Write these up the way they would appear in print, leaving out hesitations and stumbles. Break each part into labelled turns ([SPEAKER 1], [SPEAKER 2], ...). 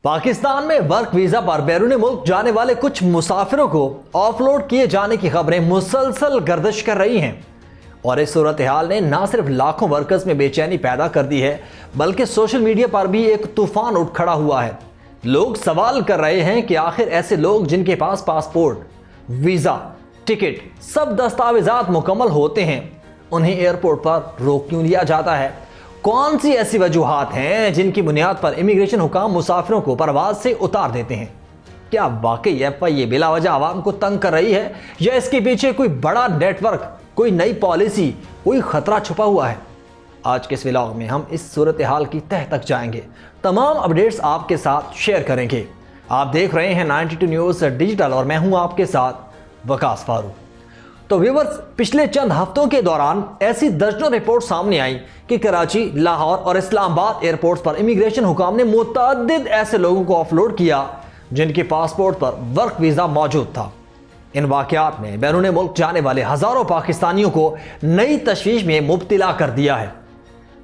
[SPEAKER 1] پاکستان میں work visa پر بیرون ملک جانے والے کچھ مسافروں کو آف لوڈ کیے جانے کی خبریں مسلسل گردش کر رہی ہیں اور اس صورتحال نے نہ صرف لاکھوں ورکرز میں بے چینی پیدا کر دی ہے بلکہ سوشل میڈیا پر بھی ایک طوفان اٹھ کھڑا ہوا ہے۔ لوگ سوال کر رہے ہیں کہ آخر ایسے لوگ جن کے پاس پاسپورٹ، ویزا، ٹکٹ سب دستاویزات مکمل ہوتے ہیں انہیں ایئرپورٹ پر روک کیوں لیا جاتا ہے؟ کون سی ایسی وجوہات ہیں جن کی بنیاد پر امیگریشن حکام مسافروں کو پرواز سے اتار دیتے ہیں؟ کیا واقعی FIA بلا وجہ عوام کو تنگ کر رہی ہے یا اس کے پیچھے کوئی بڑا نیٹ ورک، کوئی نئی پالیسی، کوئی خطرہ چھپا ہوا ہے؟ آج کے اس ولاگ میں ہم اس صورتحال کی تہ تک جائیں گے، تمام اپڈیٹس آپ کے ساتھ شیئر کریں گے۔ آپ دیکھ رہے ہیں 92 نیوز ڈیجیٹل اور میں ہوں آپ کے ساتھ وقاص فاروق۔ تو ویورز، پچھلے چند ہفتوں کے دوران ایسی درجنوں رپورٹ سامنے آئیں کہ کراچی، لاہور اور اسلام آباد ایئرپورٹس پر امیگریشن حکام نے متعدد ایسے لوگوں کو آف لوڈ کیا جن کے پاسپورٹ پر ورک ویزا موجود تھا۔ ان واقعات نے بیرون ملک جانے والے ہزاروں پاکستانیوں کو نئی تشویش میں مبتلا کر دیا ہے۔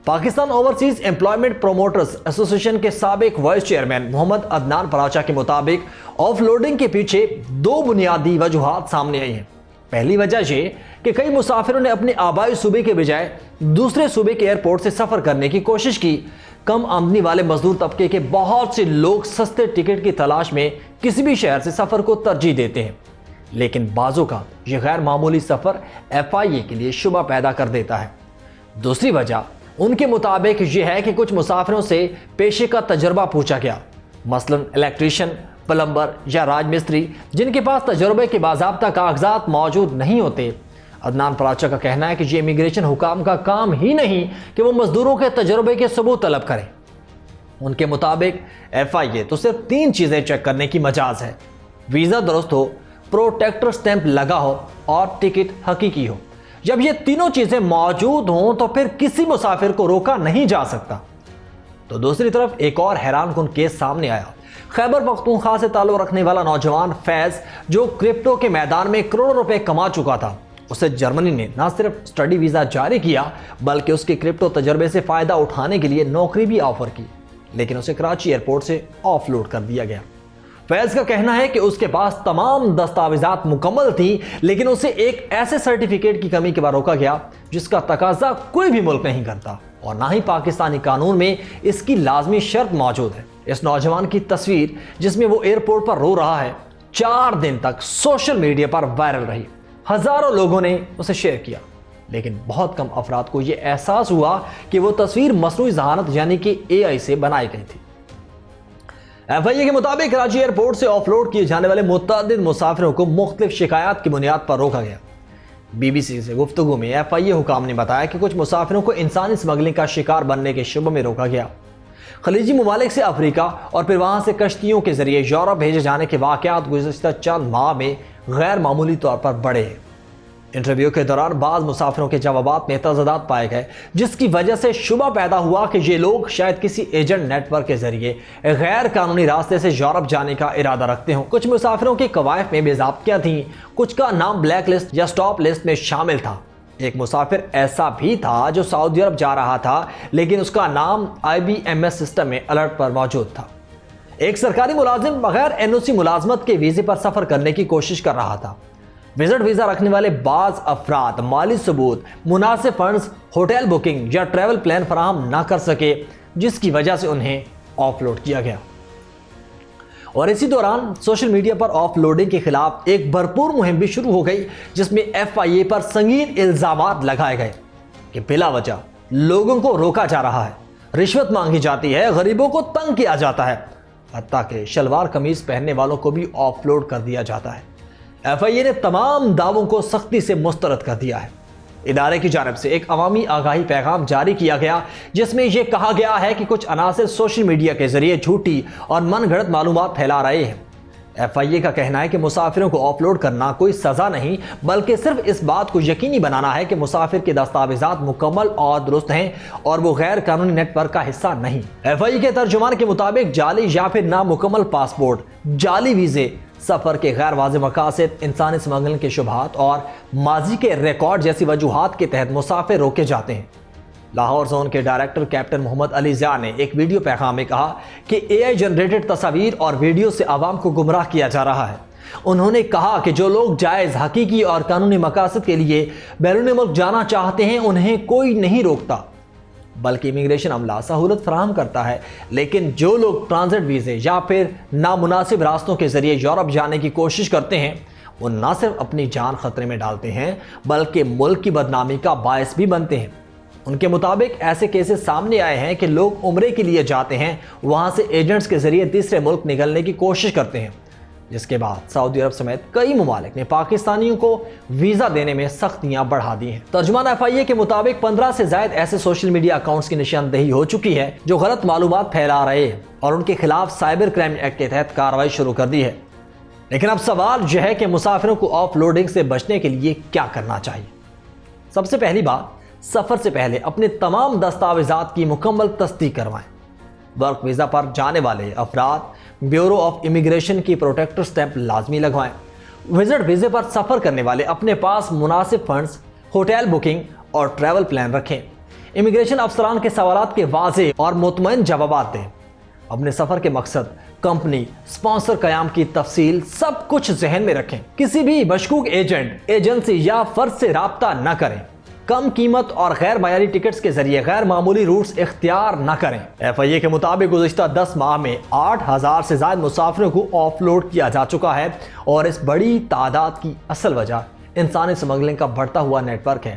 [SPEAKER 1] پاکستان اوورسیز امپلائمنٹ پروموٹرز ایسوسی ایشن کے سابق وائس چیئرمین محمد عدنان پراچا کے مطابق آف لوڈنگ کے پیچھے دو بنیادی وجوہات سامنے آئی ہیں۔ پہلی وجہ یہ کہ کئی مسافروں نے اپنے آبائی صوبے کے بجائے دوسرے صوبے کے ایئرپورٹ سے سفر کرنے کی کوشش کی۔ کم آمدنی والے مزدور طبقے کے بہت سے لوگ سستے ٹکٹ کی تلاش میں کسی بھی شہر سے سفر کو ترجیح دیتے ہیں، لیکن بعض اوقات یہ غیر معمولی سفر FIA کے لیے شبہ پیدا کر دیتا ہے۔ دوسری وجہ ان کے مطابق یہ ہے کہ کچھ مسافروں سے پیشے کا تجربہ پوچھا گیا، مثلا الیکٹریشین، پلمبر یا راج مستری، جن کے پاس تجربے کے باضابطہ کاغذات موجود نہیں ہوتے۔ عدنان پراچا کا کہنا ہے کہ یہ امیگریشن حکام کا کام ہی نہیں کہ وہ مزدوروں کے تجربے کے ثبوت طلب کریں۔ ان کے مطابق FIA تو صرف 3 چیزیں چیک کرنے کی مجاز ہے: ویزا درست ہو، پروٹیکٹر سٹیمپ لگا ہو اور ٹکٹ حقیقی ہو۔ جب یہ تینوں چیزیں موجود ہوں تو پھر کسی مسافر کو روکا نہیں جا سکتا۔ تو دوسری طرف ایک اور حیران کن کیس سامنے آیا۔ خیبر پختونخوا سے تعلق رکھنے والا نوجوان فیض، جو کرپٹو کے میدان میں کروڑوں روپے کما چکا تھا، اسے جرمنی نے نہ صرف اسٹڈی ویزا جاری کیا بلکہ اس کے کرپٹو تجربے سے فائدہ اٹھانے کے لیے نوکری بھی آفر کی، لیکن اسے کراچی ایئرپورٹ سے آف لوڈ کر دیا گیا۔ فیض کا کہنا ہے کہ اس کے پاس تمام دستاویزات مکمل تھیں، لیکن اسے ایک ایسے سرٹیفکیٹ کی کمی کے بعد روکا گیا جس کا تقاضا کوئی بھی ملک نہیں کرتا اور نہ ہی پاکستانی قانون میں اس کی لازمی شرط موجود ہے۔ اس نوجوان کی تصویر جس میں وہ ایئرپورٹ پر رو رہا ہے 4 دن تک سوشل میڈیا پر وائرل رہی۔ ہزاروں لوگوں نے اسے شیئر کیا، لیکن بہت کم افراد کو یہ احساس ہوا کہ وہ تصویر مصنوعی ذہانت یعنی کہ AI سے بنائی گئی تھی۔ FIA کے مطابق کراچی ایئرپورٹ سے آف لوڈ کیے جانے والے متعدد مسافروں کو مختلف شکایات کی بنیاد پر روکا گیا۔ BBC سے گفتگو میں FIA حکام نے بتایا کہ کچھ مسافروں کو انسانی اسمگلنگ کا شکار بننے کے شبہ میں روکا گیا۔ خلیجی ممالک سے افریقہ اور پھر وہاں سے کشتیوں کے ذریعے یورپ بھیجے جانے کے واقعات گزشتہ چند ماہ میں غیر معمولی طور پر بڑھے ہیں۔ انٹرویو کے دوران بعض مسافروں کے جوابات میں تضادات پائے گئے، جس کی وجہ سے شبہ پیدا ہوا کہ یہ لوگ شاید کسی ایجنٹ نیٹ ورک کے ذریعے غیر قانونی راستے سے یورپ جانے کا ارادہ رکھتے ہوں۔ کچھ مسافروں کے قوائف میں بے ضابطگیاں تھیں، کچھ کا نام بلیک لسٹ یا سٹاپ لسٹ میں شامل تھا۔ ایک مسافر ایسا بھی تھا جو سعودی عرب جا رہا تھا، لیکن اس کا نام IBMS سسٹم میں الرٹ پر موجود تھا۔ ایک سرکاری ملازم بغیر NOC ملازمت کے ویزے پر سفر کرنے کی کوشش کر رہا تھا۔ وزٹ ویزا رکھنے والے بعض افراد مالی ثبوت، مناسب فنڈز، ہوٹل بکنگ یا ٹریول پلان فراہم نہ کر سکے، جس کی وجہ سے انہیں آف لوڈ کیا گیا۔ اور اسی دوران social media per of loading کے خلاف ایک بھرپور مہم بھی شروع ہو گئی، جس میں FIA پر سنگین الزامات لگائے گئے کہ بلا وجہ لوگوں کو روکا جا رہا ہے، رشوت مانگی جاتی ہے، غریبوں کو تنگ کیا جاتا ہے، حتیٰ کہ شلوار قمیض پہننے والوں کو بھی آف لوڈ کر دیا جاتا ہے۔ FIA نے تمام دعووں کو سختی سے مسترد کر دیا ہے۔ ادارے کی جانب سے ایک عوامی آگاہی پیغام جاری کیا گیا، جس میں یہ کہا گیا ہے کہ کچھ عناصر سوشل میڈیا کے ذریعے جھوٹی اور من گھڑت معلومات پھیلا رہے ہیں۔ FIA کا کہنا ہے کہ مسافروں کو آف لوڈ کرنا کوئی سزا نہیں بلکہ صرف اس بات کو یقینی بنانا ہے کہ مسافر کے دستاویزات مکمل اور درست ہیں اور وہ غیر قانونی نیٹ ورک کا حصہ نہیں۔ FIA کے ترجمان کے مطابق جعلی یا پھر نامکمل پاسپورٹ، جعلی ویزے، سفر کے غیر واضح مقاصد، انسانی اسمگلنگ کے شبہات اور ماضی کے ریکارڈ جیسی وجوہات کے تحت مسافر روکے جاتے ہیں۔ لاہور زون کے ڈائریکٹر کیپٹن محمد علی ضیاء نے ایک ویڈیو پیغام میں کہا کہ AI جنریٹڈ تصاویر اور ویڈیو سے عوام کو گمراہ کیا جا رہا ہے۔ انہوں نے کہا کہ جو لوگ جائز، حقیقی اور قانونی مقاصد کے لیے بیرون ملک جانا چاہتے ہیں انہیں کوئی نہیں روکتا، بلکہ امیگریشن عملہ سہولت فراہم کرتا ہے۔ لیکن جو لوگ ٹرانزٹ ویزے یا پھر نامناسب راستوں کے ذریعے یورپ جانے کی کوشش کرتے ہیں وہ نہ صرف اپنی جان خطرے میں ڈالتے ہیں بلکہ ملک کی بدنامی کا باعث بھی بنتے ہیں۔ ان کے مطابق ایسے کیسز سامنے آئے ہیں کہ لوگ عمرے کے لیے جاتے ہیں، وہاں سے ایجنٹس کے ذریعے تیسرے ملک نکلنے کی کوشش کرتے ہیں، جس کے بعد سعودی عرب سمیت کئی ممالک نے پاکستانیوں کو ویزا دینے میں سختیاں بڑھا دی ہیں۔ ترجمان FIA کے مطابق 15 سے زائد ایسے سوشل میڈیا اکاؤنٹس کی نشاندہی ہو چکی ہے جو غلط معلومات پھیلا رہے ہیں اور ان کے خلاف سائبر کرائم ایکٹ کے تحت کارروائی شروع کر دی ہے۔ لیکن اب سوال یہ ہے کہ مسافروں کو آف لوڈنگ سے بچنے کے لیے کیا کرنا چاہیے؟ سب سے پہلی بات، سفر سے پہلے اپنے تمام دستاویزات کی مکمل تصدیق کروائیں۔ ورک ویزا پر جانے والے افراد بیورو آف امیگریشن کی پروٹیکٹر سٹیمپ لازمی لگوائیں۔ وزٹ ویزے پر سفر کرنے والے اپنے پاس مناسب فنڈز، ہوٹل بکنگ اور ٹریول پلان رکھیں۔ امیگریشن افسران کے سوالات کے واضح اور مطمئن جوابات دیں۔ اپنے سفر کے مقصد، کمپنی، سپانسر قیام کی تفصیل سب کچھ ذہن میں رکھیں۔ کسی بھی مشکوک ایجنٹ، ایجنسی یا فرد سے رابطہ نہ کریں۔ کم قیمت اور غیر معیاری ٹکٹس کے ذریعے غیر معمولی روٹس اختیار نہ کریں۔ FIA کے مطابق گزشتہ 10 ماہ میں 8000 سے زائد مسافروں کو آف لوڈ کیا جا چکا ہے اور اس بڑی تعداد کی اصل وجہ انسانی سمگلنگ کا بڑھتا ہوا نیٹ ورک ہے۔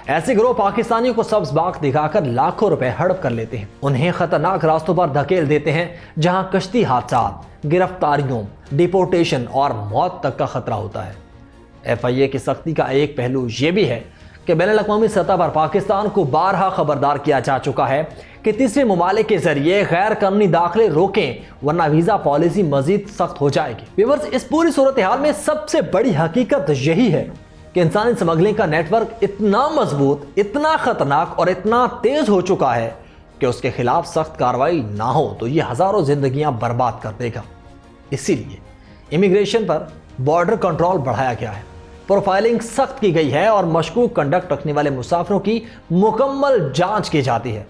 [SPEAKER 1] ایسے گروہ پاکستانیوں کو سبز باغ دکھا کر لاکھوں روپے ہڑپ کر لیتے ہیں، انہیں خطرناک راستوں پر دھکیل دیتے ہیں جہاں کشتی حادثات، گرفتاریوں، ڈیپورٹیشن اور موت تک کا خطرہ ہوتا ہے۔ FIA کی سختی کا ایک پہلو یہ بھی ہے کہ بین الاقوامی سطح پر پاکستان کو بارہا خبردار کیا جا چکا ہے کہ تیسرے ممالک کے ذریعے غیر قانونی داخلے روکیں ورنہ ویزا پالیسی مزید سخت ہو جائے گی۔ ویورز، اس پوری صورتحال میں سب سے بڑی حقیقت یہی ہے کہ انسانی سمگلنگ کا نیٹ ورک اتنا مضبوط، اتنا خطرناک اور اتنا تیز ہو چکا ہے کہ اس کے خلاف سخت کارروائی نہ ہو تو یہ ہزاروں زندگیاں برباد کر دے گا۔ اسی لیے امیگریشن پر بارڈر کنٹرول بڑھایا گیا ہے، پروفائلنگ سخت کی گئی ہے اور مشکوک کنڈکٹ رکھنے والے مسافروں کی مکمل جانچ کی جاتی ہے۔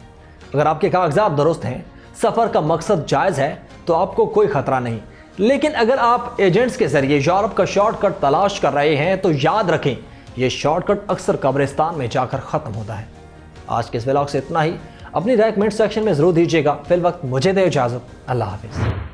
[SPEAKER 1] اگر آپ کے کاغذات درست ہیں، سفر کا مقصد جائز ہے تو آپ کو کوئی خطرہ نہیں، لیکن اگر آپ ایجنٹس کے ذریعے یورپ کا شارٹ کٹ تلاش کر رہے ہیں تو یاد رکھیں یہ شارٹ کٹ اکثر قبرستان میں جا کر ختم ہوتا ہے۔ آج کے اس ولاگ سے اتنا ہی۔ اپنی رائے کمنٹ سیکشن میں ضرور دیجیے گا۔ فی الوقت مجھے دے اجازت۔ اللہ حافظ۔